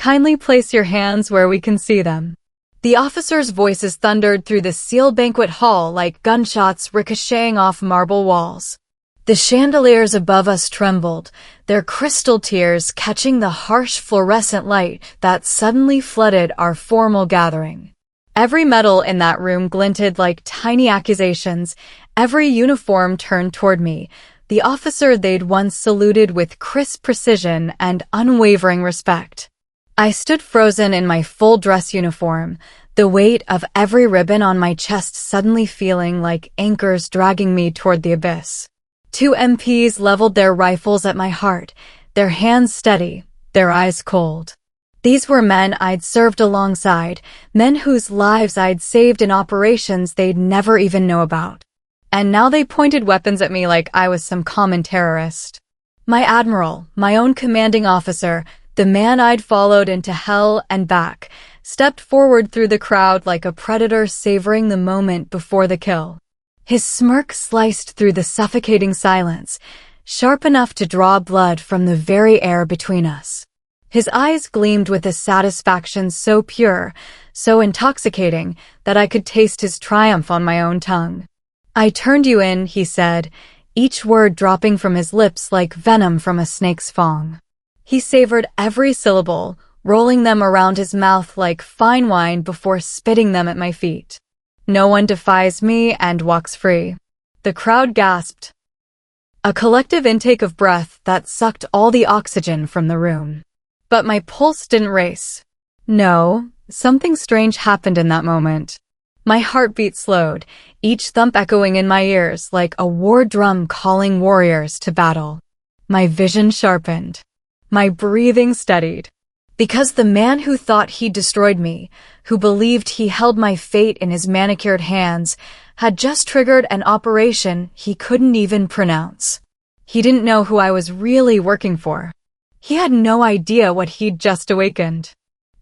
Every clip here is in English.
Kindly place your hands where we can see them." The officers' voices thundered through the sealed banquet hall like gunshots ricocheting off marble walls. The chandeliers above us trembled, their crystal tears catching the harsh fluorescent light that suddenly flooded our formal gathering. Every metal in that room glinted like tiny accusations, every uniform turned toward me, the officer they'd once saluted with crisp precision and unwavering respect. I stood frozen in my full dress uniform, the weight of every ribbon on my chest suddenly feeling like anchors dragging me toward the abyss. 2 MPs leveled their rifles at my heart, their hands steady, their eyes cold. These were men I'd served alongside, men whose lives I'd saved in operations they'd never even know about. And now they pointed weapons at me like I was some common terrorist. My Admiral, my own commanding officer, the man I'd followed into hell and back, stepped forward through the crowd like a predator savoring the moment before the kill. His smirk sliced through the suffocating silence, sharp enough to draw blood from the very air between us. His eyes gleamed with a satisfaction so pure, so intoxicating, that I could taste his triumph on my own tongue. "I turned you in," he said, each word dropping from his lips like venom from a snake's fang. He savored every syllable, rolling them around his mouth like fine wine before spitting them at my feet. "No one defies me and walks free." The crowd gasped. A collective intake of breath that sucked all the oxygen from the room. But my pulse didn't race. No, something strange happened in that moment. My heartbeat slowed, each thump echoing in my ears like a war drum calling warriors to battle. My vision sharpened. My breathing steadied. Because the man who thought he destroyed me, who believed he held my fate in his manicured hands, had just triggered an operation he couldn't even pronounce. He didn't know who I was really working for. He had no idea what he'd just awakened.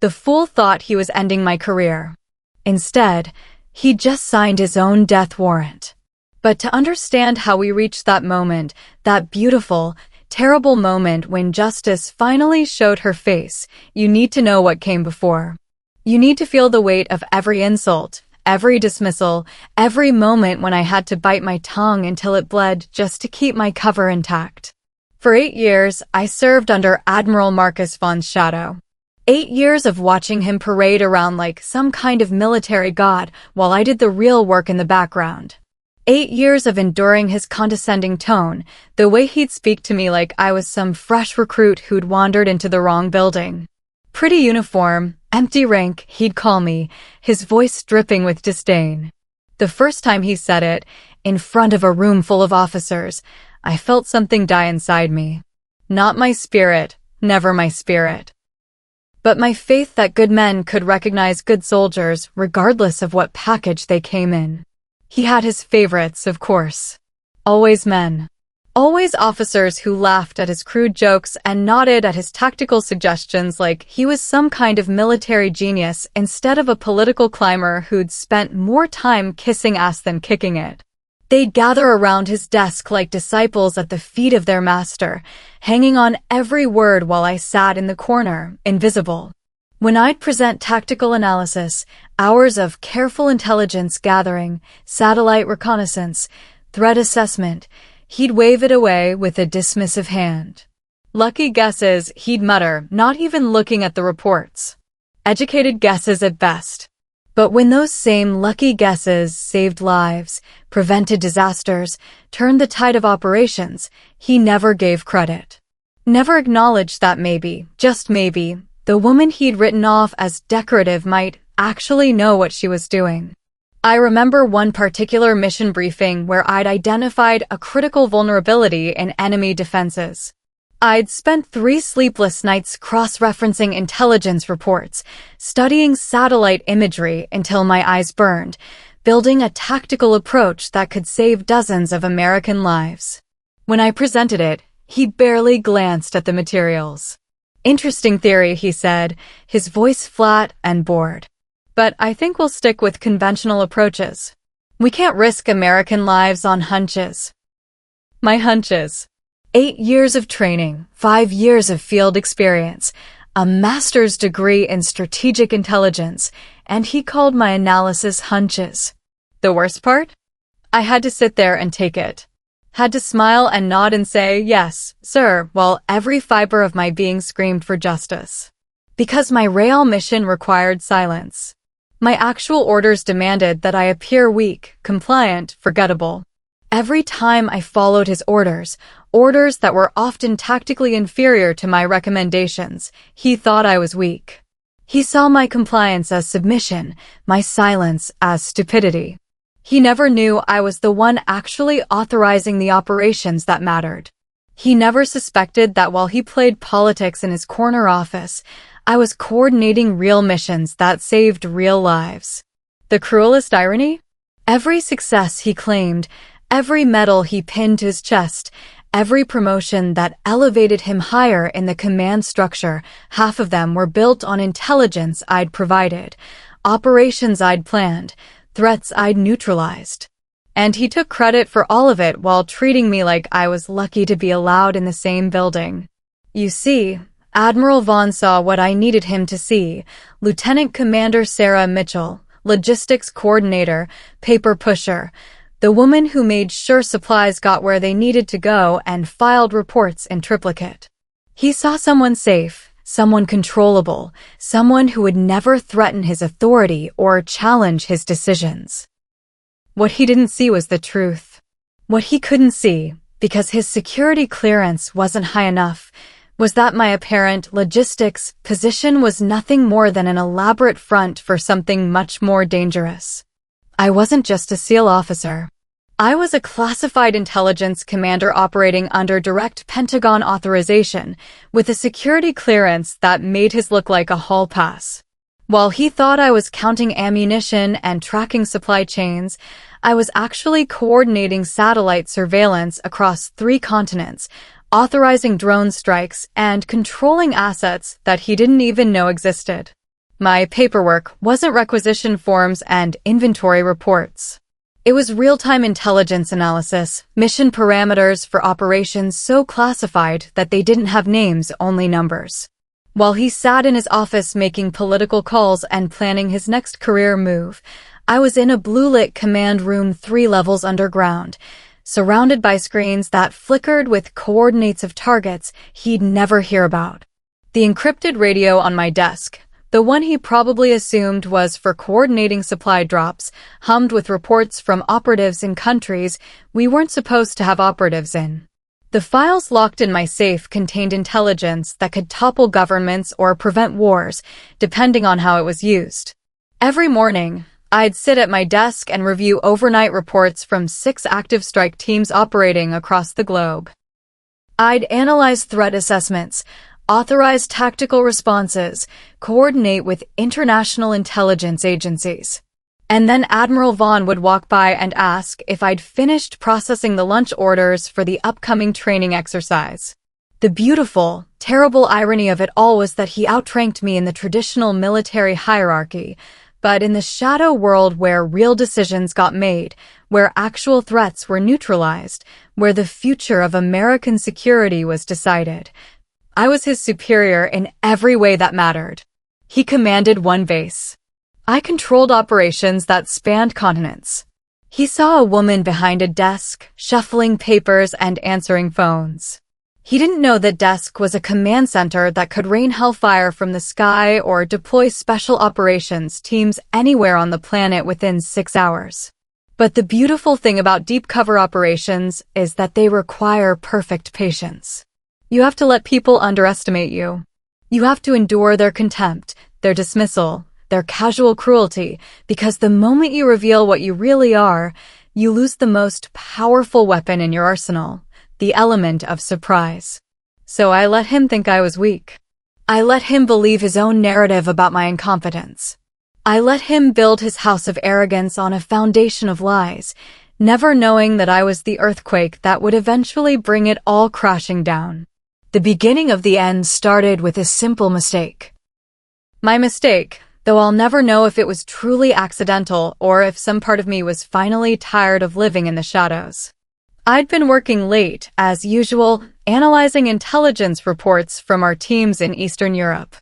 The fool thought he was ending my career. Instead, he'd just signed his own death warrant. But to understand how we reached that moment, that beautiful, terrible moment when justice finally showed her face, you need to know what came before. You need to feel the weight of every insult, every dismissal, every moment when I had to bite my tongue until it bled just to keep my cover intact. For 8 years, I served under Admiral Marcus von's shadow. 8 years of watching him parade around like some kind of military god while I did the real work in the background. 8 years of enduring his condescending tone, the way he'd speak to me like I was some fresh recruit who'd wandered into the wrong building. Pretty uniform, empty rank, he'd call me, his voice dripping with disdain. The first time he said it, in front of a room full of officers, I felt something die inside me. Not my spirit, never my spirit. But my faith that good men could recognize good soldiers regardless of what package they came in. He had his favorites, of course. Always men. Always officers who laughed at his crude jokes and nodded at his tactical suggestions like he was some kind of military genius instead of a political climber who'd spent more time kissing ass than kicking it. They'd gather around his desk like disciples at the feet of their master, hanging on every word while I sat in the corner, invisible. When I'd present tactical analysis, hours of careful intelligence gathering, satellite reconnaissance, threat assessment, he'd wave it away with a dismissive hand. Lucky guesses, he'd mutter, not even looking at the reports. Educated guesses at best. But when those same lucky guesses saved lives, prevented disasters, turned the tide of operations, he never gave credit. Never acknowledged that maybe, just maybe, the woman he'd written off as decorative might actually know what she was doing. I remember one particular mission briefing where I'd identified a critical vulnerability in enemy defenses. I'd spent 3 sleepless nights cross-referencing intelligence reports, studying satellite imagery until my eyes burned, building a tactical approach that could save dozens of American lives. When I presented it, he barely glanced at the materials. "Interesting theory," he said, his voice flat and bored. "But I think we'll stick with conventional approaches. We can't risk American lives on hunches." My hunches. 8 years of training, 5 years of field experience. a master's degree in strategic intelligence, and he called my analysis hunches. The worst part? I had to sit there and take it. Had to smile and nod and say, "Yes, sir," while every fiber of my being screamed for justice. Because my real mission required silence. My actual orders demanded that I appear weak, compliant, forgettable. Every time I followed his orders that were often tactically inferior to my recommendations, he thought I was weak. He saw my compliance as submission, my silence as stupidity. He never knew I was the one actually authorizing the operations that mattered. He never suspected that while he played politics in his corner office, I was coordinating real missions that saved real lives. The cruelest irony? Every success he claimed, every medal he pinned to his chest, every promotion that elevated him higher in the command structure, half of them were built on intelligence I'd provided, operations I'd planned, threats I'd neutralized. And he took credit for all of it while treating me like I was lucky to be allowed in the same building. You see, Admiral Vaughn saw what I needed him to see. Lieutenant Commander Sarah Mitchell, logistics coordinator, paper pusher, the woman who made sure supplies got where they needed to go and filed reports in triplicate. He saw someone safe, someone controllable, someone who would never threaten his authority or challenge his decisions. What he didn't see was the truth. What he couldn't see, because his security clearance wasn't high enough, was that my apparent logistics position was nothing more than an elaborate front for something much more dangerous. I wasn't just a SEAL officer. I was a classified intelligence commander operating under direct Pentagon authorization, with a security clearance that made his look like a hall pass. While he thought I was counting ammunition and tracking supply chains, I was actually coordinating satellite surveillance across 3 continents, authorizing drone strikes, and controlling assets that he didn't even know existed. My paperwork wasn't requisition forms and inventory reports. It was real-time intelligence analysis, mission parameters for operations so classified that they didn't have names, only numbers. While he sat in his office making political calls and planning his next career move, I was in a blue-lit command room 3 levels underground, surrounded by screens that flickered with coordinates of targets he'd never hear about. The encrypted radio on my desk, the one he probably assumed was for coordinating supply drops, hummed with reports from operatives in countries we weren't supposed to have operatives in. The files locked in my safe contained intelligence that could topple governments or prevent wars, depending on how it was used. Every morning, I'd sit at my desk and review overnight reports from 6 active strike teams operating across the globe. I'd analyze threat assessments, authorize tactical responses, coordinate with international intelligence agencies. And then Admiral Vaughn would walk by and ask if I'd finished processing the lunch orders for the upcoming training exercise. The beautiful, terrible irony of it all was that he outranked me in the traditional military hierarchy, but in the shadow world where real decisions got made, where actual threats were neutralized, where the future of American security was decided, I was his superior in every way that mattered. He commanded one base. I controlled operations that spanned continents. He saw a woman behind a desk, shuffling papers and answering phones. He didn't know that desk was a command center that could rain hellfire from the sky or deploy special operations teams anywhere on the planet within 6 hours. But the beautiful thing about deep cover operations is that they require perfect patience. You have to let people underestimate you. You have to endure their contempt, their dismissal, their casual cruelty, because the moment you reveal what you really are, you lose the most powerful weapon in your arsenal, the element of surprise. So I let him think I was weak. I let him believe his own narrative about my incompetence. I let him build his house of arrogance on a foundation of lies, never knowing that I was the earthquake that would eventually bring it all crashing down. The beginning of the end started with a simple mistake. My mistake, though I'll never know if it was truly accidental or if some part of me was finally tired of living in the shadows. I'd been working late, as usual, analyzing intelligence reports from our teams in Eastern Europe.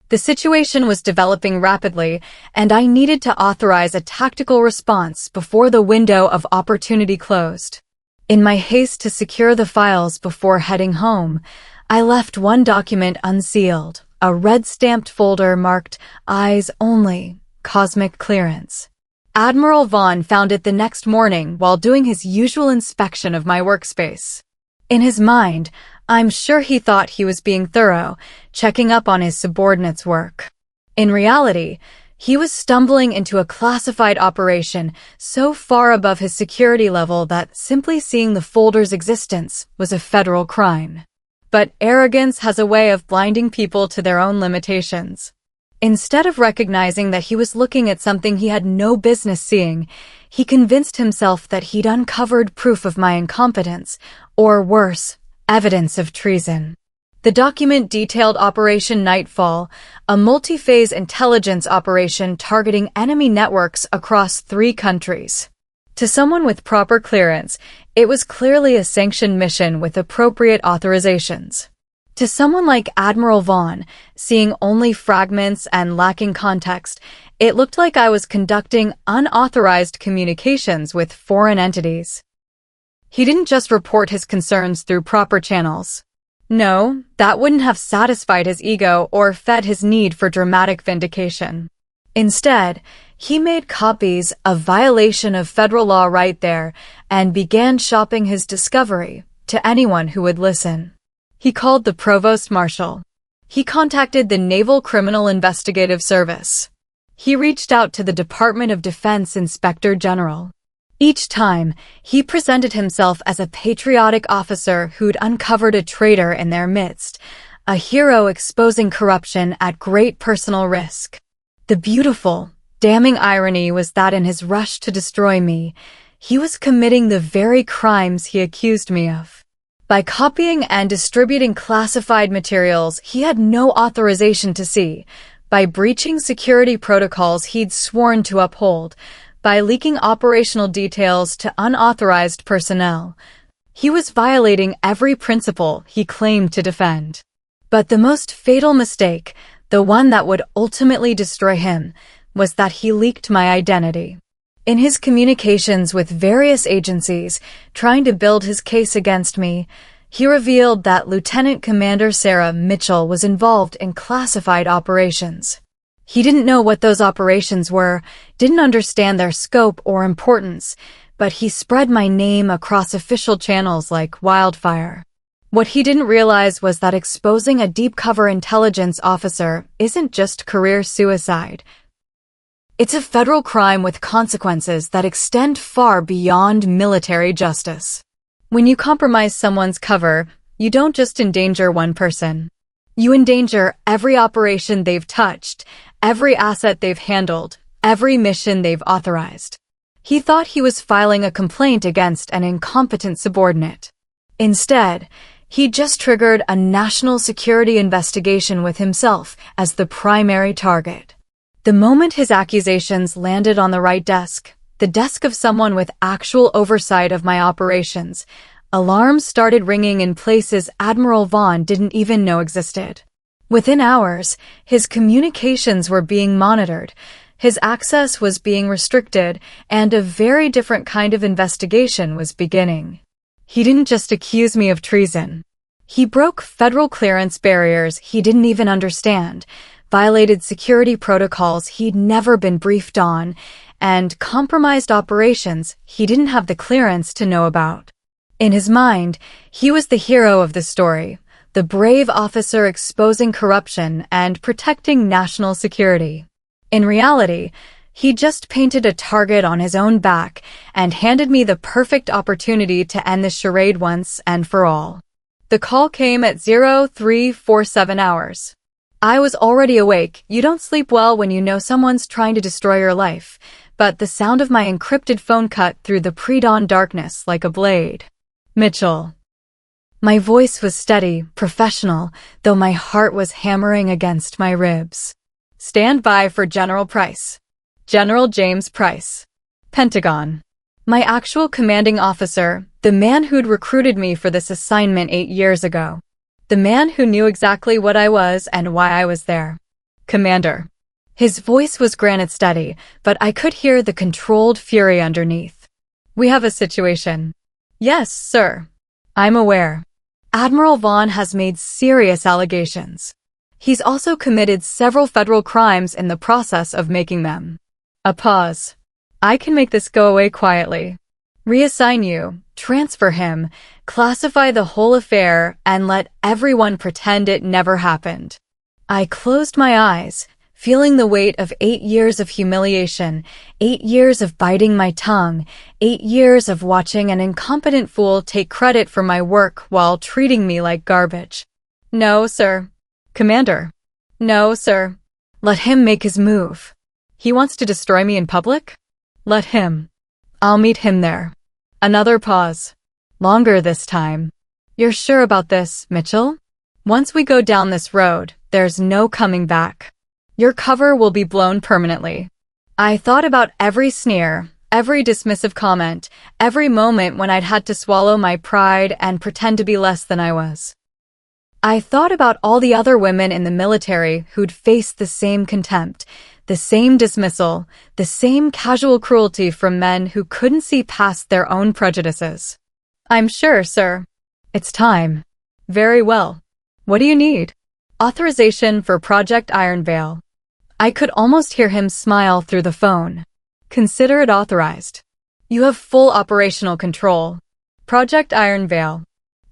The situation was developing rapidly, and I needed to authorize a tactical response before the window of opportunity closed. In my haste to secure the files before heading home, I left one document unsealed, a red-stamped folder marked Eyes Only, Cosmic Clearance. Admiral Vaughn found it the next morning while doing his usual inspection of my workspace. In his mind, I'm sure he thought he was being thorough, checking up on his subordinates' work. In reality, he was stumbling into a classified operation so far above his security level that simply seeing the folder's existence was a federal crime. But arrogance has a way of blinding people to their own limitations. Instead of recognizing that he was looking at something he had no business seeing, he convinced himself that he'd uncovered proof of my incompetence, or worse, evidence of treason. The document detailed Operation Nightfall, a multi-phase intelligence operation targeting enemy networks across 3 countries. To someone with proper clearance, it was clearly a sanctioned mission with appropriate authorizations. To someone like Admiral Vaughn, seeing only fragments and lacking context, it looked like I was conducting unauthorized communications with foreign entities. He didn't just report his concerns through proper channels. No, that wouldn't have satisfied his ego or fed his need for dramatic vindication. Instead, he made copies, a violation of federal law right there, and began shopping his discovery to anyone who would listen. He called the Provost Marshal. He contacted the Naval Criminal Investigative Service. He reached out to the Department of Defense Inspector General. Each time, he presented himself as a patriotic officer who'd uncovered a traitor in their midst, a hero exposing corruption at great personal risk. The beautiful, damning irony was that in his rush to destroy me, he was committing the very crimes he accused me of. By copying and distributing classified materials he had no authorization to see, by breaching security protocols he'd sworn to uphold, by leaking operational details to unauthorized personnel, he was violating every principle he claimed to defend. But the most fatal mistake, the one that would ultimately destroy him, was that he leaked my identity. In his communications with various agencies trying to build his case against me, he revealed that Lieutenant Commander Sarah Mitchell was involved in classified operations. He didn't know what those operations were, didn't understand their scope or importance, but he spread my name across official channels like wildfire. What he didn't realize was that exposing a deep-cover intelligence officer isn't just career suicide. It's a federal crime with consequences that extend far beyond military justice. When you compromise someone's cover, you don't just endanger one person. You endanger every operation they've touched, every asset they've handled, every mission they've authorized. He thought he was filing a complaint against an incompetent subordinate. Instead, he just triggered a national security investigation with himself as the primary target. The moment his accusations landed on the right desk, the desk of someone with actual oversight of my operations, alarms started ringing in places Admiral Vaughn didn't even know existed. Within hours, his communications were being monitored, his access was being restricted, and a very different kind of investigation was beginning. He didn't just accuse me of treason. He broke federal clearance barriers he didn't even understand, violated security protocols he'd never been briefed on, and compromised operations he didn't have the clearance to know about. In his mind, he was the hero of the story, the brave officer exposing corruption and protecting national security. In reality, he just painted a target on his own back and handed me the perfect opportunity to end the charade once and for all. The call came at 0347 hours. I was already awake. You don't sleep well when you know someone's trying to destroy your life, but the sound of my encrypted phone cut through the pre-dawn darkness like a blade. Mitchell. My voice was steady, professional, though my heart was hammering against my ribs. Stand by for General Price. General James Price. Pentagon. My actual commanding officer, the man who'd recruited me for this assignment 8 years ago. The man who knew exactly what I was and why I was there. Commander. His voice was granite steady, but I could hear the controlled fury underneath. We have a situation. Yes, sir. I'm aware. Admiral Vaughn has made serious allegations. He's also committed several federal crimes in the process of making them. A pause. I can make this go away quietly. Reassign you, transfer him, classify the whole affair, and let everyone pretend it never happened. I closed my eyes, feeling the weight of 8 years of humiliation, 8 years of biting my tongue, 8 years of watching an incompetent fool take credit for my work while treating me like garbage. No, sir. Commander. No, sir. Let him make his move. He wants to destroy me in public? Let him. I'll meet him there. Another pause. Longer this time. You're sure about this, Mitchell? Once we go down this road, there's no coming back. Your cover will be blown permanently. I thought about every sneer, every dismissive comment, every moment when I'd had to swallow my pride and pretend to be less than I was. I thought about all the other women in the military who'd faced the same contempt, the same dismissal, the same casual cruelty from men who couldn't see past their own prejudices. I'm sure, sir. It's time. Very well. What do you need? Authorization for Project Iron Veil. I could almost hear him smile through the phone. Consider it authorized. You have full operational control. Project Iron Veil.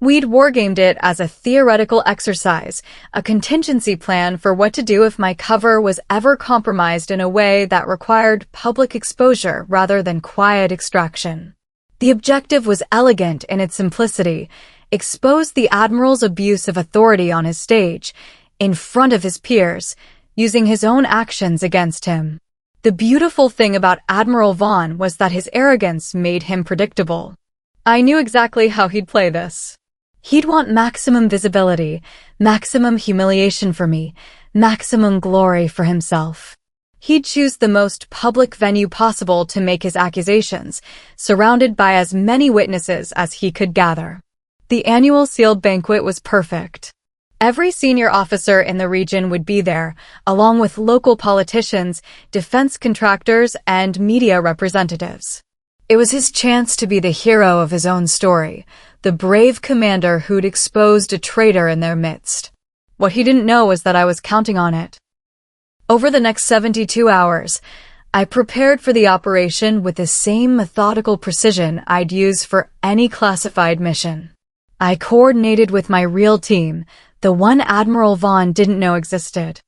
We'd wargamed it as a theoretical exercise, a contingency plan for what to do if my cover was ever compromised in a way that required public exposure rather than quiet extraction. The objective was elegant in its simplicity: expose the Admiral's abuse of authority on his stage, in front of his peers, using his own actions against him. The beautiful thing about Admiral Vaughn was that his arrogance made him predictable. I knew exactly how he'd play this. He'd want maximum visibility, maximum humiliation for me, maximum glory for himself. He'd choose the most public venue possible to make his accusations, surrounded by as many witnesses as he could gather. The annual sealed banquet was perfect. Every senior officer in the region would be there, along with local politicians, defense contractors, and media representatives. It was his chance to be the hero of his own story, the brave commander who'd exposed a traitor in their midst. What he didn't know was that I was counting on it. Over the next 72 hours, I prepared for the operation with the same methodical precision I'd use for any classified mission. I coordinated with my real team, the one Admiral Vaughn didn't know existed.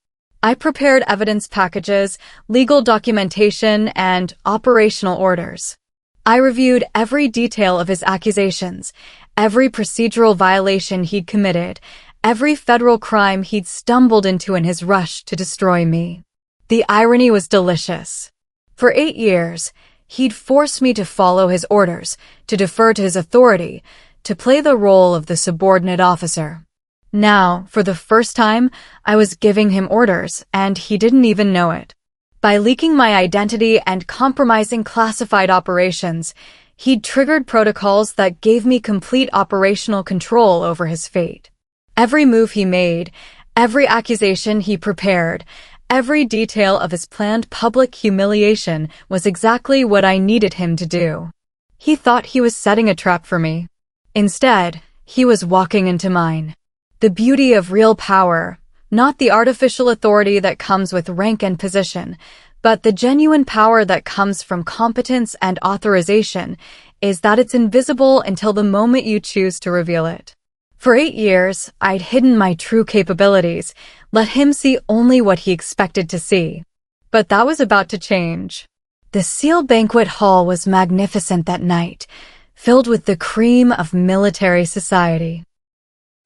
I prepared evidence packages, legal documentation, and operational orders. I reviewed every detail of his accusations, every procedural violation he'd committed, every federal crime he'd stumbled into in his rush to destroy me. The irony was delicious. For 8 years, he'd forced me to follow his orders, to defer to his authority, to play the role of the subordinate officer. Now, for the first time, I was giving him orders, and he didn't even know it. By leaking my identity and compromising classified operations, he'd triggered protocols that gave me complete operational control over his fate. Every move he made, every accusation he prepared, every detail of his planned public humiliation was exactly what I needed him to do. He thought he was setting a trap for me. Instead, he was walking into mine. The beauty of real power, not the artificial authority that comes with rank and position, but the genuine power that comes from competence and authorization, is that it's invisible until the moment you choose to reveal it. For 8 years, I'd hidden my true capabilities, let him see only what he expected to see. But that was about to change. The sealed banquet hall was magnificent that night, filled with the cream of military society.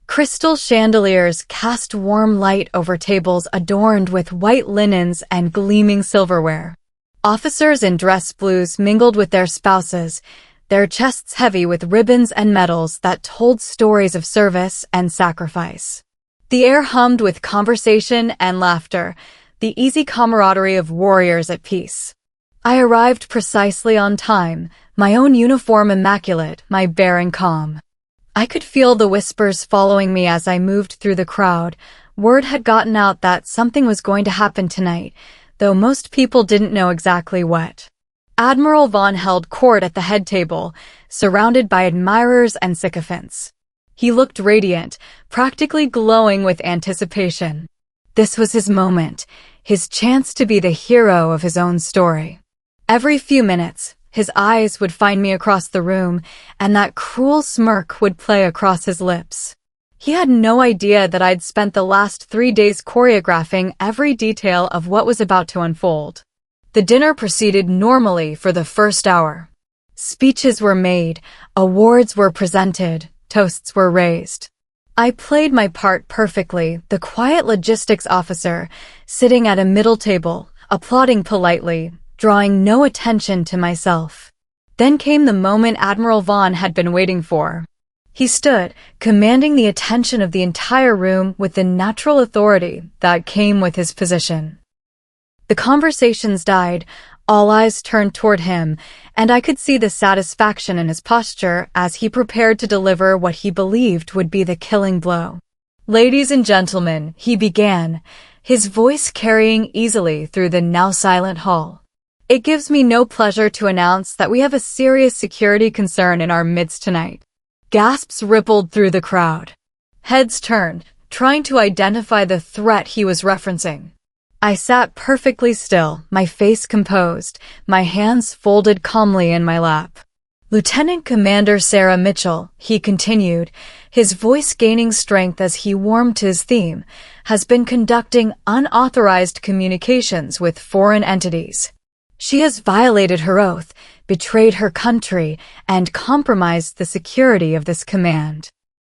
Crystal chandeliers cast warm light over tables adorned with white linens and gleaming silverware. Officers in dress blues mingled with their spouses, their chests heavy with ribbons and medals that told stories of service and sacrifice. The air hummed with conversation and laughter, the easy camaraderie of warriors at peace. I arrived precisely on time, my own uniform immaculate, my bearing calm. I could feel the whispers following me as I moved through the crowd. Word had gotten out that something was going to happen tonight, though most people didn't know exactly what. Admiral Vaughn held court at the head table, surrounded by admirers and sycophants. He looked radiant, practically glowing with anticipation. This was his moment, his chance to be the hero of his own story. Every few minutes, his eyes would find me across the room, and that cruel smirk would play across his lips. He had no idea that I'd spent the last 3 days choreographing every detail of what was about to unfold. The dinner proceeded normally for the first hour. Speeches were made, awards were presented, toasts were raised. I played my part perfectly, the quiet logistics officer, sitting at a middle table, applauding politely, drawing no attention to myself. Then came the moment Admiral Vaughn had been waiting for. He stood, commanding the attention of the entire room with the natural authority that came with his position. The conversations died, all eyes turned toward him, and I could see the satisfaction in his posture as he prepared to deliver what he believed would be the killing blow. "Ladies and gentlemen," he began, his voice carrying easily through the now silent hall. "It gives me no pleasure to announce that we have a serious security concern in our midst tonight." Gasps rippled through the crowd. Heads turned, trying to identify the threat he was referencing. I sat perfectly still, my face composed, my hands folded calmly in my lap. "Lieutenant Commander Sarah Mitchell," he continued, his voice gaining strength as he warmed to his theme, "has been conducting unauthorized communications with foreign entities. She has violated her oath, betrayed her country, and compromised the security of this command."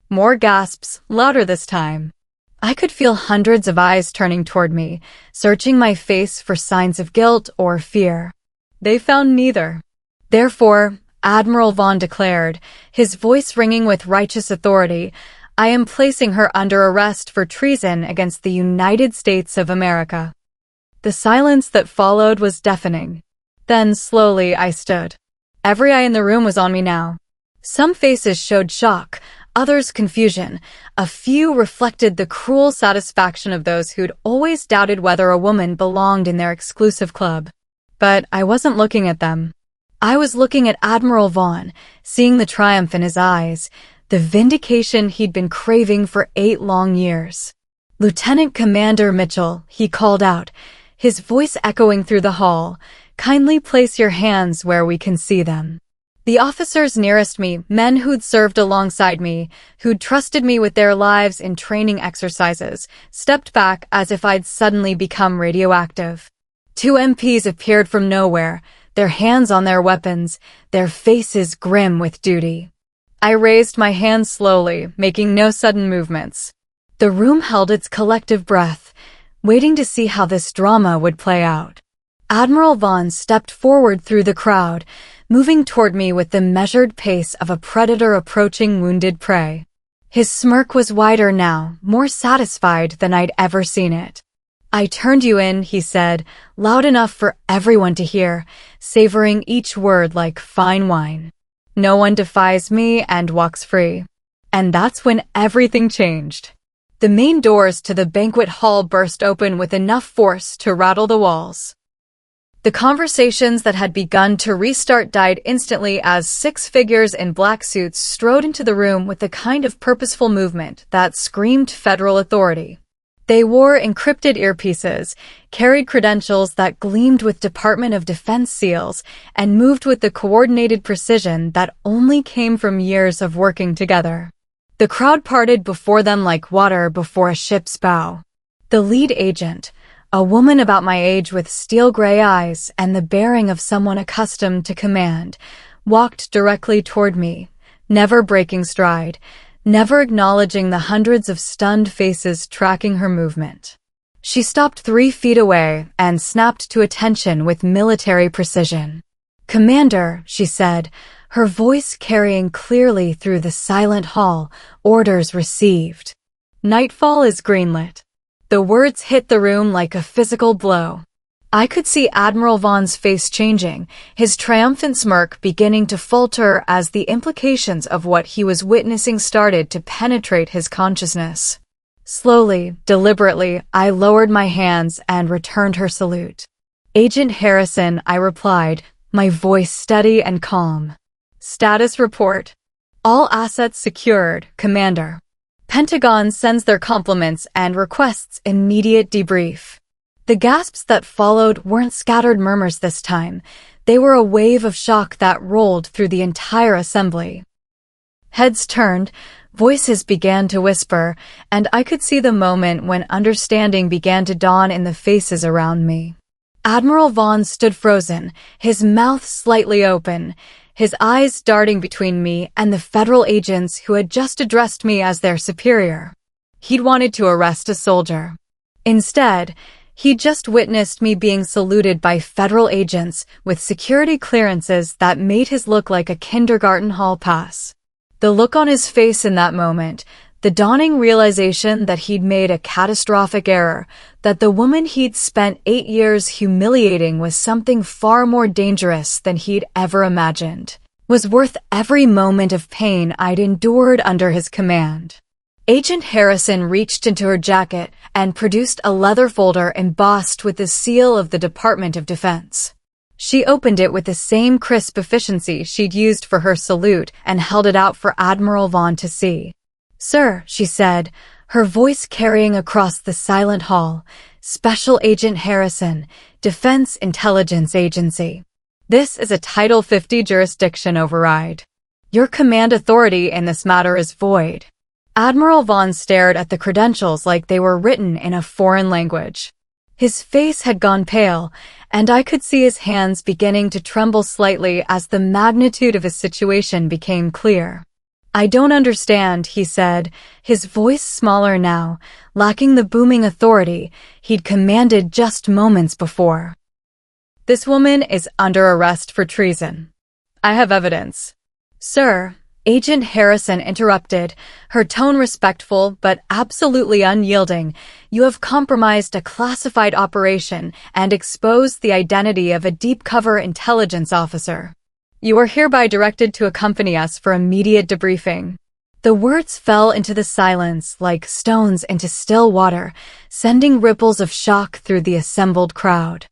More gasps, louder this time. I could feel hundreds of eyes turning toward me, searching my face for signs of guilt or fear. They found neither. "Therefore," Admiral Vaughn declared, his voice ringing with righteous authority, "I am placing her under arrest for treason against the United States of America." The silence that followed was deafening. Then, slowly, I stood. Every eye in the room was on me now. Some faces showed shock, others confusion. A few reflected the cruel satisfaction of those who'd always doubted whether a woman belonged in their exclusive club. But I wasn't looking at them. I was looking at Admiral Vaughn, seeing the triumph in his eyes, the vindication he'd been craving for 8 long years. "Lieutenant Commander Mitchell," he called out, his voice echoing through the hall, "kindly place your hands where we can see them." The officers nearest me, men who'd served alongside me, who'd trusted me with their lives in training exercises, stepped back as if I'd suddenly become radioactive. 2 MPs appeared from nowhere, their hands on their weapons, their faces grim with duty. I raised my hands slowly, making no sudden movements. The room held its collective breath, waiting to see how this drama would play out. Admiral Vaughn stepped forward through the crowd, moving toward me with the measured pace of a predator approaching wounded prey. His smirk was wider now, more satisfied than I'd ever seen it. "I turned you in," he said, loud enough for everyone to hear, savoring each word like fine wine. "No one defies me and walks free." And that's when everything changed. The main doors to the banquet hall burst open with enough force to rattle the walls. The conversations that had begun to restart died instantly as 6 figures in black suits strode into the room with the kind of purposeful movement that screamed federal authority. They wore encrypted earpieces, carried credentials that gleamed with Department of Defense seals, and moved with the coordinated precision that only came from years of working together. The crowd parted before them like water before a ship's bow. The lead agent, a woman about my age with steel-gray eyes and the bearing of someone accustomed to command, walked directly toward me, never breaking stride, never acknowledging the hundreds of stunned faces tracking her movement. She stopped 3 feet away and snapped to attention with military precision. "Commander," she said, her voice carrying clearly through the silent hall, "orders received. Nightfall is greenlit." The words hit the room like a physical blow. I could see Admiral Vaughn's face changing, his triumphant smirk beginning to falter as the implications of what he was witnessing started to penetrate his consciousness. Slowly, deliberately, I lowered my hands and returned her salute. "Agent Harrison," I replied, my voice steady and calm. "Status report. All assets secured, Commander. Pentagon sends their compliments and requests immediate debrief." The gasps that followed weren't scattered murmurs this time. They were a wave of shock that rolled through the entire assembly. Heads turned, voices began to whisper, and I could see the moment when understanding began to dawn in the faces around me. Admiral Vaughn stood frozen, his mouth slightly open, his eyes darting between me and the federal agents who had just addressed me as their superior. He'd wanted to arrest a soldier. Instead, he'd just witnessed me being saluted by federal agents with security clearances that made his look like a kindergarten hall pass. The look on his face in that moment, the dawning realization that he'd made a catastrophic error, that the woman he'd spent 8 years humiliating was something far more dangerous than he'd ever imagined, was worth every moment of pain I'd endured under his command. Agent Harrison reached into her jacket and produced a leather folder embossed with the seal of the Department of Defense. She opened it with the same crisp efficiency she'd used for her salute and held it out for Admiral Vaughn to see. "Sir," she said, her voice carrying across the silent hall, "Special Agent Harrison, Defense Intelligence Agency. This is a Title 50 jurisdiction override. Your command authority in this matter is void." Admiral Vaughn stared at the credentials like they were written in a foreign language. His face had gone pale, and I could see his hands beginning to tremble slightly as the magnitude of his situation became clear. "I don't understand," he said, his voice smaller now, lacking the booming authority he'd commanded just moments before. "This woman is under arrest for treason. I have evidence." "Sir," Agent Harrison interrupted, her tone respectful but absolutely unyielding, "you have compromised a classified operation and exposed the identity of a deep-cover intelligence officer. You are hereby directed to accompany us for immediate debriefing." The words fell into the silence like stones into still water, sending ripples of shock through the assembled crowd.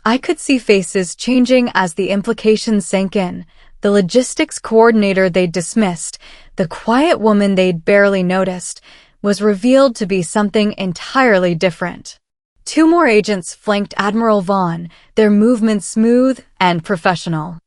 I could see faces changing as the implications sank in. The logistics coordinator they'd dismissed, the quiet woman they'd barely noticed, was revealed to be something entirely different. 2 more agents flanked Admiral Vaughn, their movements smooth and professional.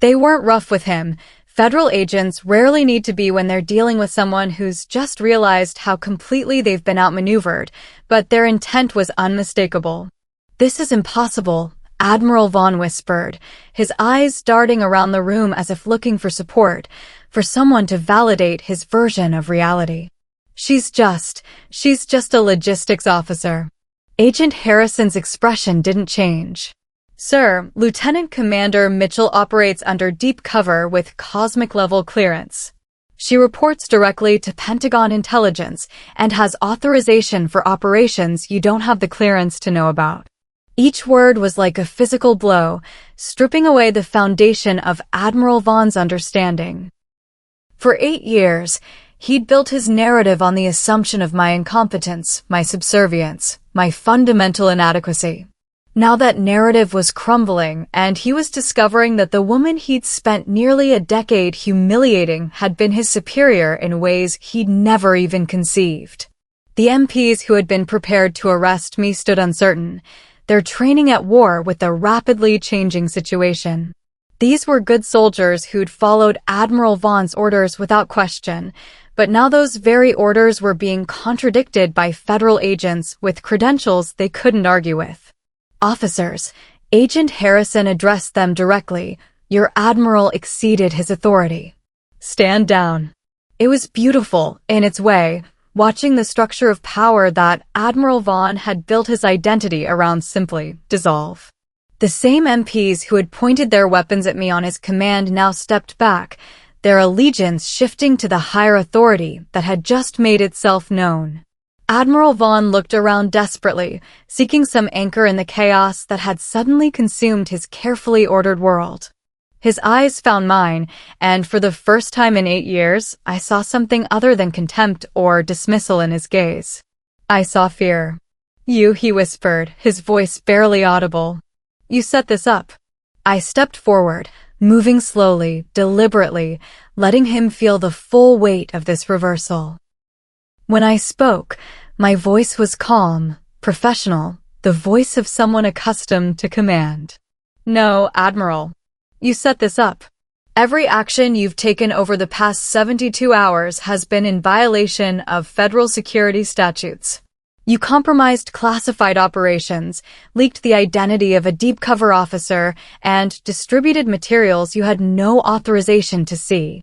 They weren't rough with him. Federal agents rarely need to be when they're dealing with someone who's just realized how completely they've been outmaneuvered, but their intent was unmistakable. "This is impossible," Admiral Vaughn whispered, his eyes darting around the room as if looking for support, for someone to validate his version of reality. She's just a logistics officer." Agent Harrison's expression didn't change. "Sir, Lieutenant Commander Mitchell operates under deep cover with cosmic-level clearance. She reports directly to Pentagon intelligence and has authorization for operations you don't have the clearance to know about." Each word was like a physical blow, stripping away the foundation of Admiral Vaughn's understanding. For 8 years, he'd built his narrative on the assumption of my incompetence, my subservience, my fundamental inadequacy. Now that narrative was crumbling, and he was discovering that the woman he'd spent nearly a decade humiliating had been his superior in ways he'd never even conceived. The MPs who had been prepared to arrest me stood uncertain, their training at war with the rapidly changing situation. These were good soldiers who'd followed Admiral Vaughn's orders without question, but now those very orders were being contradicted by federal agents with credentials they couldn't argue with. "Officers," Agent Harrison addressed them directly, "your admiral exceeded his authority. Stand down." It was beautiful, in its way, watching the structure of power that Admiral Vaughn had built his identity around simply dissolve. The same MPs who had pointed their weapons at me on his command now stepped back, their allegiance shifting to the higher authority that had just made itself known. Admiral Vaughn looked around desperately, seeking some anchor in the chaos that had suddenly consumed his carefully ordered world. His eyes found mine, and for the first time in 8 years, I saw something other than contempt or dismissal in his gaze. I saw fear. "You," he whispered, his voice barely audible. "You set this up." I stepped forward, moving slowly, deliberately, letting him feel the full weight of this reversal. When I spoke, my voice was calm, professional, the voice of someone accustomed to command. "No, Admiral. You set this up. Every action you've taken over the past 72 hours has been in violation of federal security statutes. You compromised classified operations, leaked the identity of a deep cover officer, and distributed materials you had no authorization to see."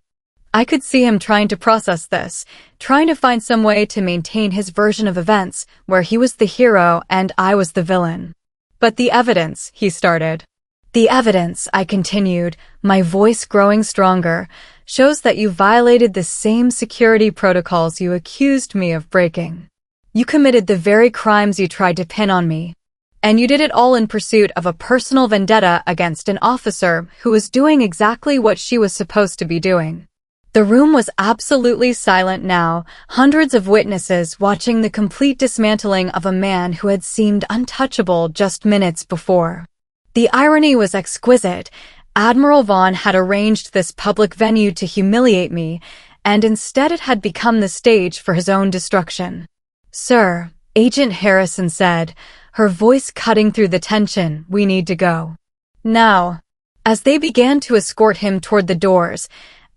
I could see him trying to process this, trying to find some way to maintain his version of events where he was the hero and I was the villain. "But the evidence," he started. "The evidence," I continued, my voice growing stronger, "shows that you violated the same security protocols you accused me of breaking. You committed the very crimes you tried to pin on me. And you did it all in pursuit of a personal vendetta against an officer who was doing exactly what she was supposed to be doing." The room was absolutely silent now, hundreds of witnesses watching the complete dismantling of a man who had seemed untouchable just minutes before. The irony was exquisite. Admiral Vaughn had arranged this public venue to humiliate me, and instead it had become the stage for his own destruction. "Sir," Agent Harrison said, her voice cutting through the tension, "we need to go. Now." As they began to escort him toward the doors,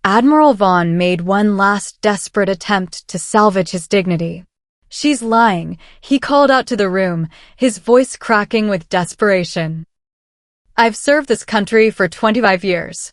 Admiral Vaughn made one last desperate attempt to salvage his dignity. "She's lying," he called out to the room, his voice cracking with desperation. "I've served this country for 25 years.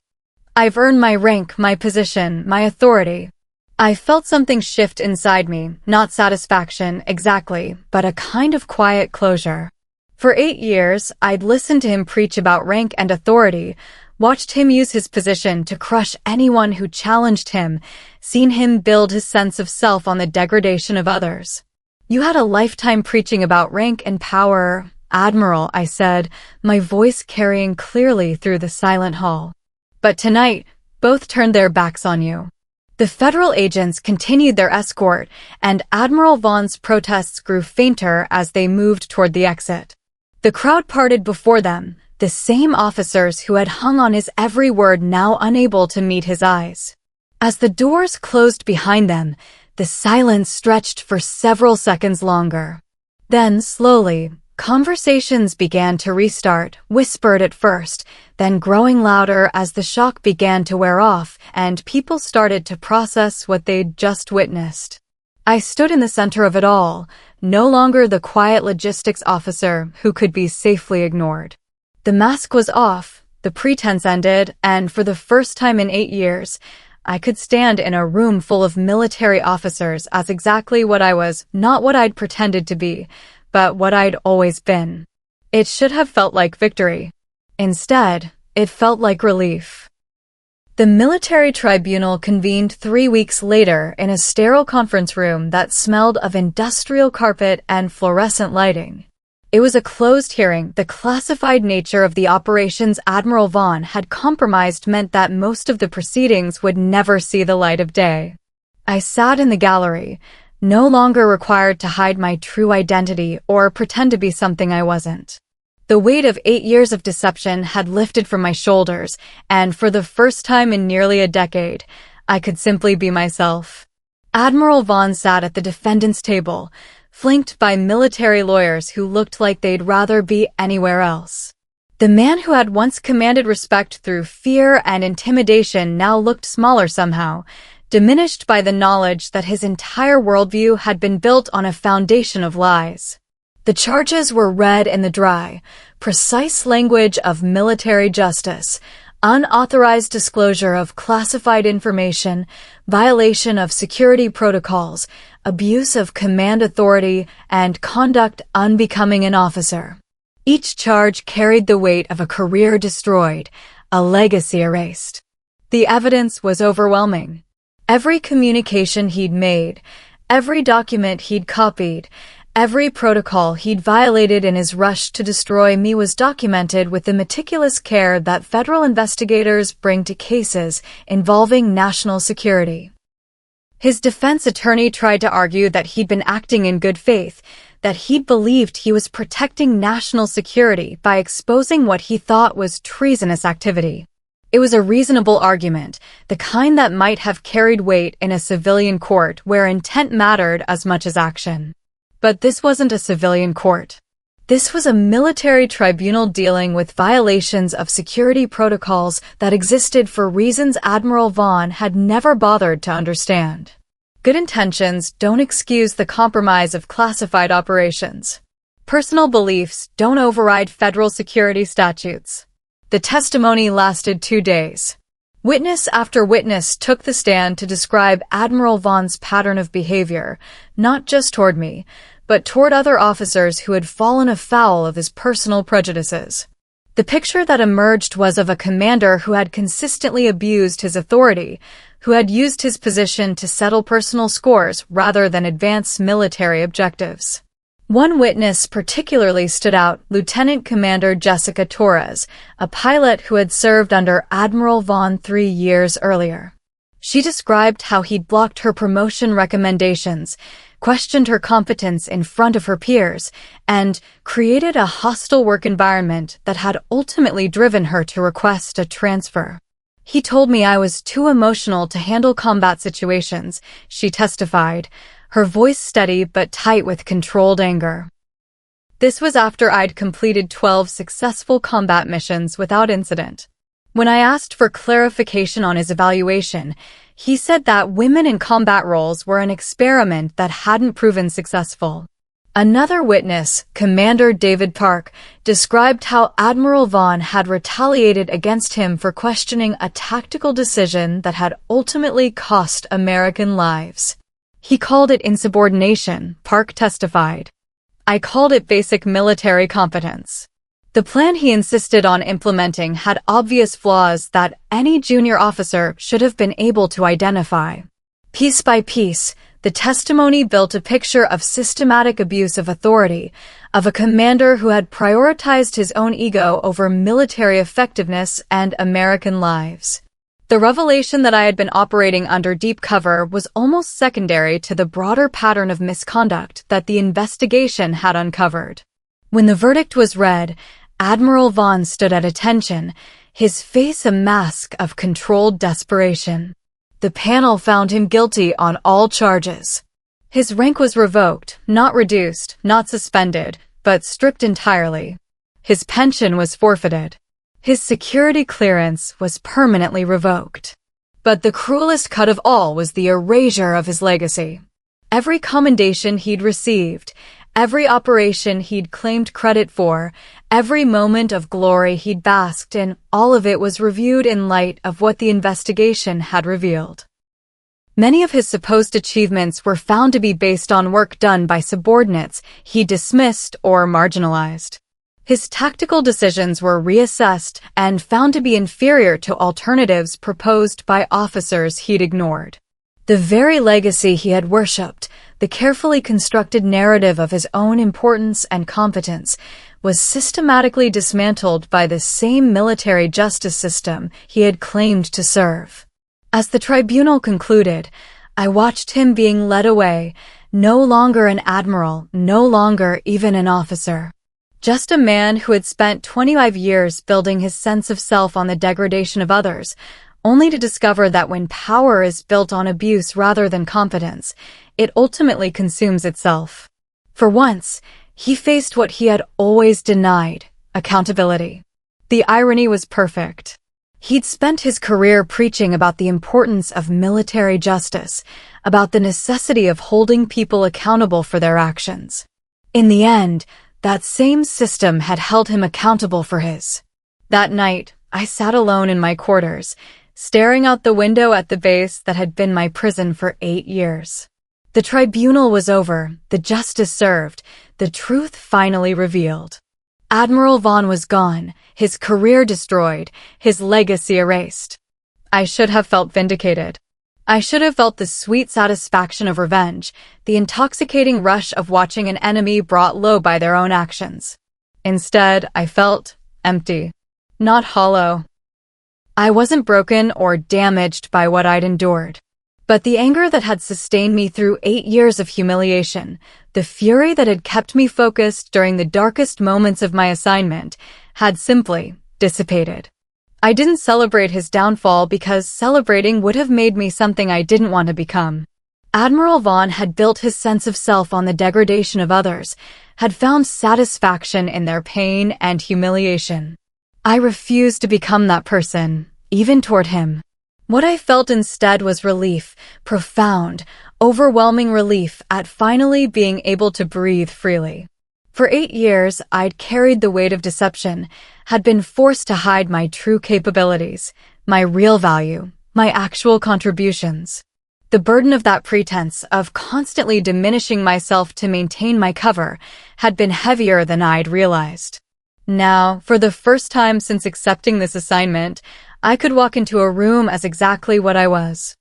I've earned my rank, my position, my authority." I felt something shift inside me, not satisfaction, exactly, but a kind of quiet closure. For 8 years, I'd listened to him preach about rank and authority, watched him use his position to crush anyone who challenged him, seen him build his sense of self on the degradation of others. "You had a lifetime preaching about rank and power, Admiral," I said, my voice carrying clearly through the silent hall. "But tonight, both turned their backs on you." The federal agents continued their escort, and Admiral Vaughn's protests grew fainter as they moved toward the exit. The crowd parted before them, the same officers who had hung on his every word now unable to meet his eyes. As the doors closed behind them, the silence stretched for several seconds longer. Then, slowly, conversations began to restart, whispered at first, then growing louder as the shock began to wear off and people started to process what they'd just witnessed. I stood in the center of it all, no longer the quiet logistics officer who could be safely ignored. The mask was off, the pretense ended, and for the first time in 8 years, I could stand in a room full of military officers as exactly what I was, not what I'd pretended to be, but what I'd always been. It should have felt like victory. Instead, it felt like relief. The military tribunal convened 3 weeks later in a sterile conference room that smelled of industrial carpet and fluorescent lighting. It was a closed hearing. The classified nature of the operations Admiral Vaughn had compromised meant that most of the proceedings would never see the light of day. I sat in the gallery, no longer required to hide my true identity or pretend to be something I wasn't. The weight of 8 years of deception had lifted from my shoulders, and for the first time in nearly a decade, I could simply be myself. Admiral Vaughn sat at the defendant's table, flanked by military lawyers who looked like they'd rather be anywhere else. The man who had once commanded respect through fear and intimidation now looked smaller somehow, diminished by the knowledge that his entire worldview had been built on a foundation of lies. The charges were read in the dry, precise language of military justice, unauthorized disclosure of classified information, violation of security protocols, abuse of command authority, and conduct unbecoming an officer. Each charge carried the weight of a career destroyed, a legacy erased. The evidence was overwhelming. Every communication he'd made, Every document he'd copied, every protocol he'd violated in his rush to destroy me was documented with the meticulous care that federal investigators bring to cases involving national security. His defense attorney tried to argue that he'd been acting in good faith, that he'd believed he was protecting national security by exposing what he thought was treasonous activity. It was a reasonable argument, the kind that might have carried weight in a civilian court where intent mattered as much as action. But this wasn't a civilian court. This was a military tribunal dealing with violations of security protocols that existed for reasons Admiral Vaughn had never bothered to understand. Good intentions don't excuse the compromise of classified operations. Personal beliefs don't override federal security statutes. The testimony lasted 2 days. Witness after witness took the stand to describe Admiral Vaughn's pattern of behavior, not just toward me, but toward other officers who had fallen afoul of his personal prejudices. The picture that emerged was of a commander who had consistently abused his authority, who had used his position to settle personal scores rather than advance military objectives. One witness particularly stood out, Lieutenant Commander Jessica Torres, a pilot who had served under Admiral Vaughn 3 years earlier. She described how he'd blocked her promotion recommendations, questioned her competence in front of her peers, and created a hostile work environment that had ultimately driven her to request a transfer. He told me I was too emotional to handle combat situations, she testified, her voice steady but tight with controlled anger. This was after I'd completed 12 successful combat missions without incident. When I asked for clarification on his evaluation, he said that women in combat roles were an experiment that hadn't proven successful. Another witness, Commander David Park, described how Admiral Vaughn had retaliated against him for questioning a tactical decision that had ultimately cost American lives. He called it insubordination, Park testified. I called it basic military competence. The plan he insisted on implementing had obvious flaws that any junior officer should have been able to identify. Piece by piece, the testimony built a picture of systematic abuse of authority, of a commander who had prioritized his own ego over military effectiveness and American lives. The revelation that I had been operating under deep cover was almost secondary to the broader pattern of misconduct that the investigation had uncovered. When the verdict was read, Admiral Vaughn stood at attention, his face a mask of controlled desperation. The panel found him guilty on all charges. His rank was revoked, not reduced, not suspended, but stripped entirely. His pension was forfeited. His security clearance was permanently revoked. But the cruelest cut of all was the erasure of his legacy. Every commendation he'd received, every operation he'd claimed credit for, every moment of glory he'd basked in, all of it was reviewed in light of what the investigation had revealed. Many of his supposed achievements were found to be based on work done by subordinates he dismissed or marginalized. His tactical decisions were reassessed and found to be inferior to alternatives proposed by officers he'd ignored. The very legacy he had worshipped, the carefully constructed narrative of his own importance and competence, was systematically dismantled by the same military justice system he had claimed to serve. As the tribunal concluded, I watched him being led away, no longer an admiral, no longer even an officer. Just a man who had spent 25 years building his sense of self on the degradation of others, only to discover that when power is built on abuse rather than competence, it ultimately consumes itself. For once, he faced what he had always denied, accountability. The irony was perfect. He'd spent his career preaching about the importance of military justice, about the necessity of holding people accountable for their actions. In the end, that same system had held him accountable for his. That night, I sat alone in my quarters, staring out the window at the base that had been my prison for 8 years. The tribunal was over, the justice served, the truth finally revealed. Admiral Vaughn was gone, his career destroyed, his legacy erased. I should have felt vindicated. I should have felt the sweet satisfaction of revenge, the intoxicating rush of watching an enemy brought low by their own actions. Instead, I felt empty, not hollow. I wasn't broken or damaged by what I'd endured. But the anger that had sustained me through 8 years of humiliation, the fury that had kept me focused during the darkest moments of my assignment, had simply dissipated. I didn't celebrate his downfall because celebrating would have made me something I didn't want to become. Admiral Vaughn had built his sense of self on the degradation of others, had found satisfaction in their pain and humiliation. I refused to become that person, even toward him. What I felt instead was relief, profound, overwhelming relief at finally being able to breathe freely. For 8 years, I'd carried the weight of deception, had been forced to hide my true capabilities, my real value, my actual contributions. The burden of that pretense, of constantly diminishing myself to maintain my cover, had been heavier than I'd realized. Now, for the first time since accepting this assignment, I could walk into a room as exactly what I was.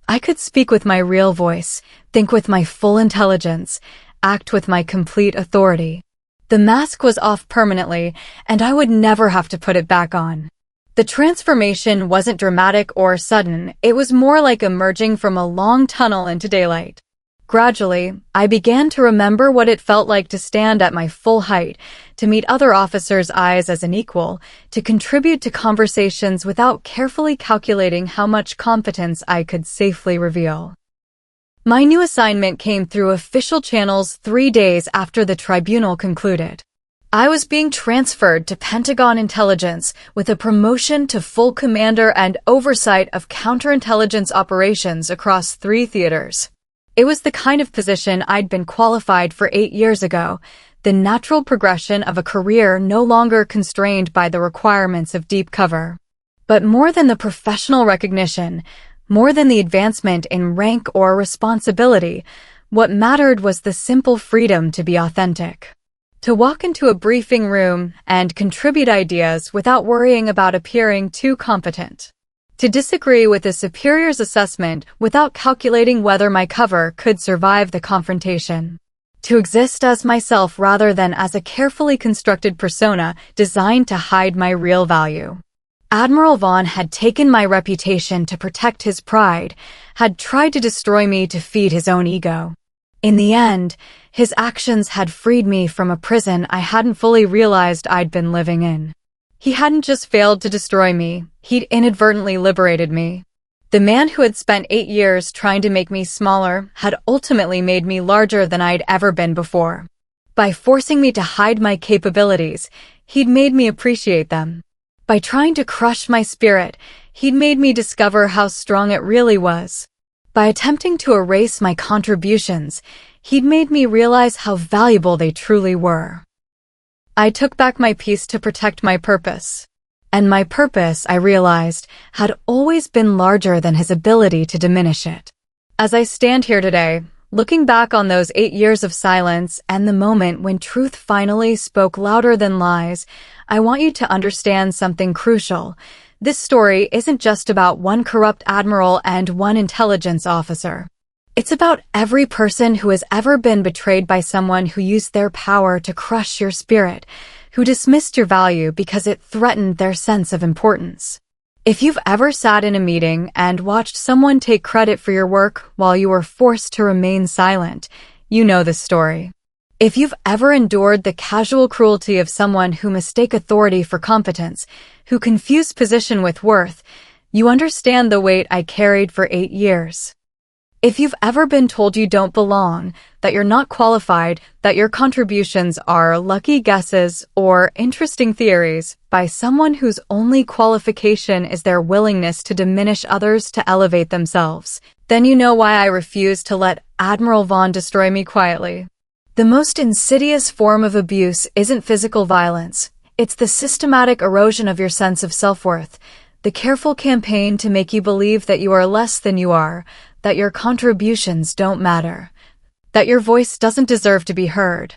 I could speak with my real voice, think with my full intelligence, act with my complete authority. The mask was off permanently, and I would never have to put it back on. The transformation wasn't dramatic or sudden, it was more like emerging from a long tunnel into daylight. Gradually, I began to remember what it felt like to stand at my full height, to meet other officers' eyes as an equal, to contribute to conversations without carefully calculating how much competence I could safely reveal. My new assignment came through official channels 3 days after the tribunal concluded. I was being transferred to Pentagon Intelligence with a promotion to full commander and oversight of counterintelligence operations across 3 theaters. It was the kind of position I'd been qualified for 8 years ago, the natural progression of a career no longer constrained by the requirements of deep cover. But more than the professional recognition, more than the advancement in rank or responsibility, what mattered was the simple freedom to be authentic. To walk into a briefing room and contribute ideas without worrying about appearing too competent. To disagree with a superior's assessment without calculating whether my cover could survive the confrontation. To exist as myself rather than as a carefully constructed persona designed to hide my real value. Admiral Vaughn had taken my reputation to protect his pride, had tried to destroy me to feed his own ego. In the end, his actions had freed me from a prison I hadn't fully realized I'd been living in. He hadn't just failed to destroy me, he'd inadvertently liberated me. The man who had spent 8 years trying to make me smaller had ultimately made me larger than I'd ever been before. By forcing me to hide my capabilities, he'd made me appreciate them. By trying to crush my spirit, he'd made me discover how strong it really was. By attempting to erase my contributions, he'd made me realize how valuable they truly were. I took back my peace to protect my purpose. And my purpose, I realized, had always been larger than his ability to diminish it. As I stand here today, looking back on those 8 years of silence and the moment when truth finally spoke louder than lies, I want you to understand something crucial. This story isn't just about one corrupt admiral and one intelligence officer. It's about every person who has ever been betrayed by someone who used their power to crush your spirit, who dismissed your value because it threatened their sense of importance. If you've ever sat in a meeting and watched someone take credit for your work while you were forced to remain silent, you know this story. If you've ever endured the casual cruelty of someone who mistake authority for competence, who confuse position with worth, you understand the weight I carried for 8 years. If you've ever been told you don't belong, that you're not qualified, that your contributions are lucky guesses or interesting theories by someone whose only qualification is their willingness to diminish others to elevate themselves, then you know why I refuse to let Admiral Vaughn destroy me quietly. The most insidious form of abuse isn't physical violence. It's the systematic erosion of your sense of self-worth, the careful campaign to make you believe that you are less than you are, that your contributions don't matter, that your voice doesn't deserve to be heard.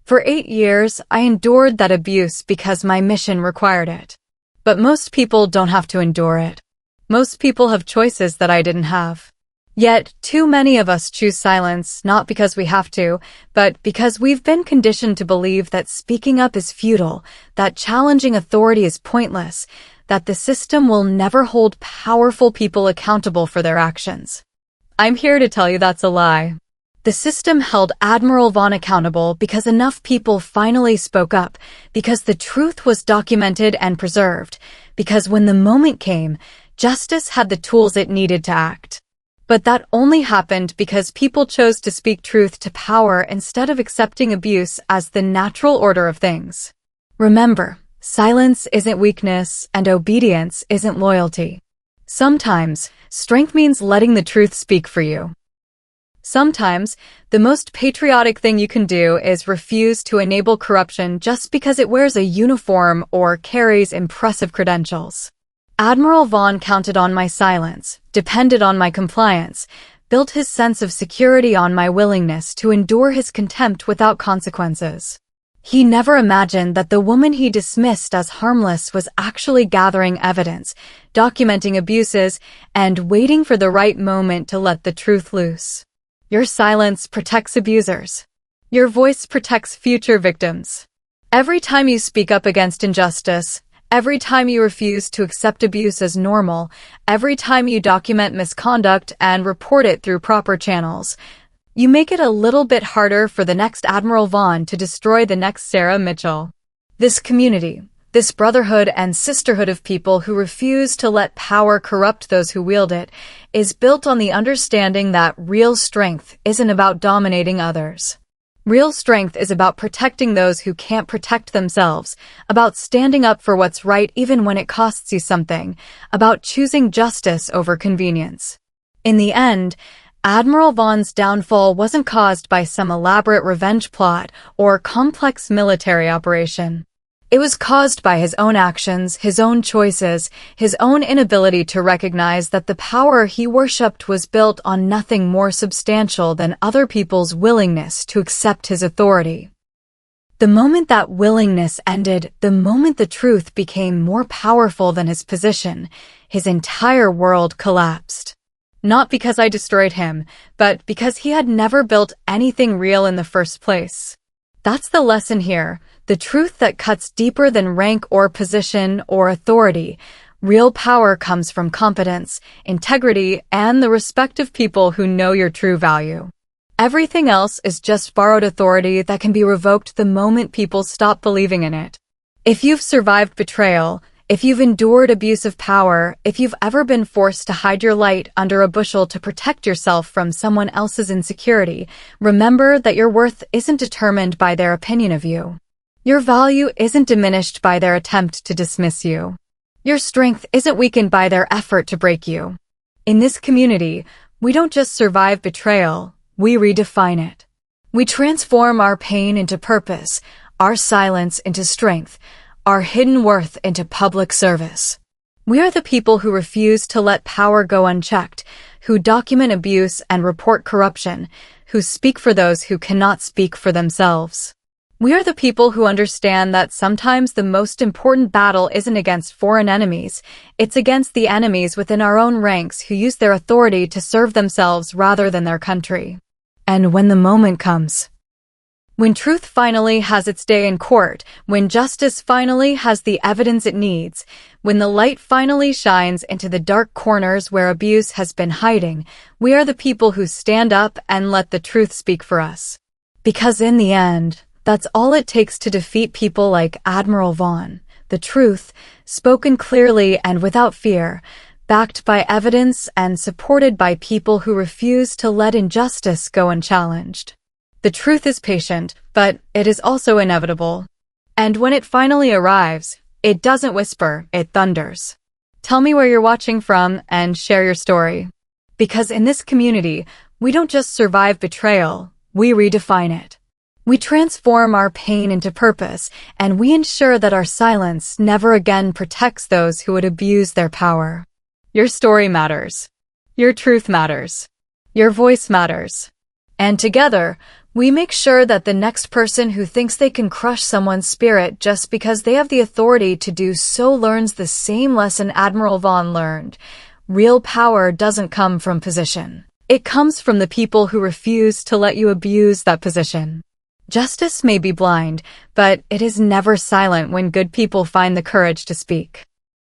For 8 years, I endured that abuse because my mission required it. But most people don't have to endure it. Most people have choices that I didn't have. Yet, too many of us choose silence not because we have to, but because we've been conditioned to believe that speaking up is futile, that challenging authority is pointless, that the system will never hold powerful people accountable for their actions. I'm here to tell you that's a lie. The system held Admiral Vaughn accountable because enough people finally spoke up, because the truth was documented and preserved, because when the moment came, justice had the tools it needed to act. But that only happened because people chose to speak truth to power instead of accepting abuse as the natural order of things. Remember, silence isn't weakness and obedience isn't loyalty. Sometimes, strength means letting the truth speak for you. Sometimes, the most patriotic thing you can do is refuse to enable corruption just because it wears a uniform or carries impressive credentials. Admiral Vaughn counted on my silence, depended on my compliance, built his sense of security on my willingness to endure his contempt without consequences. He never imagined that the woman he dismissed as harmless was actually gathering evidence, documenting abuses, and waiting for the right moment to let the truth loose. Your silence protects abusers. Your voice protects future victims. Every time you speak up against injustice, every time you refuse to accept abuse as normal, every time you document misconduct and report it through proper channels, you make it a little bit harder for the next Admiral Vaughn to destroy the next Sarah Mitchell. This community, this brotherhood and sisterhood of people who refuse to let power corrupt those who wield it, is built on the understanding that real strength isn't about dominating others. Real strength is about protecting those who can't protect themselves, about standing up for what's right even when it costs you something, about choosing justice over convenience. In the end, Admiral Vaughn's downfall wasn't caused by some elaborate revenge plot or complex military operation. It was caused by his own actions, his own choices, his own inability to recognize that the power he worshipped was built on nothing more substantial than other people's willingness to accept his authority. The moment that willingness ended, the moment the truth became more powerful than his position, his entire world collapsed. Not because I destroyed him, but because he had never built anything real in the first place. That's the lesson here. The truth that cuts deeper than rank or position or authority. Real power comes from competence, integrity, and the respect of people who know your true value. Everything else is just borrowed authority that can be revoked the moment people stop believing in it. If you've survived betrayal, if you've endured abuse of power, if you've ever been forced to hide your light under a bushel to protect yourself from someone else's insecurity, remember that your worth isn't determined by their opinion of you. Your value isn't diminished by their attempt to dismiss you. Your strength isn't weakened by their effort to break you. In this community, we don't just survive betrayal, we redefine it. We transform our pain into purpose, our silence into strength, our hidden worth into public service. We are the people who refuse to let power go unchecked, who document abuse and report corruption, who speak for those who cannot speak for themselves. We are the people who understand that sometimes the most important battle isn't against foreign enemies, it's against the enemies within our own ranks who use their authority to serve themselves rather than their country. And when the moment comes, when truth finally has its day in court, when justice finally has the evidence it needs, when the light finally shines into the dark corners where abuse has been hiding, we are the people who stand up and let the truth speak for us. Because in the end, that's all it takes to defeat people like Admiral Vaughn. The truth, spoken clearly and without fear, backed by evidence and supported by people who refuse to let injustice go unchallenged. The truth is patient, but it is also inevitable. And when it finally arrives, it doesn't whisper, it thunders. Tell me where you're watching from and share your story. Because in this community, we don't just survive betrayal, we redefine it. We transform our pain into purpose, and we ensure that our silence never again protects those who would abuse their power. Your story matters. Your truth matters. Your voice matters. And together, we make sure that the next person who thinks they can crush someone's spirit just because they have the authority to do so learns the same lesson Admiral Vaughn learned. Real power doesn't come from position. It comes from the people who refuse to let you abuse that position. Justice may be blind, but it is never silent when good people find the courage to speak.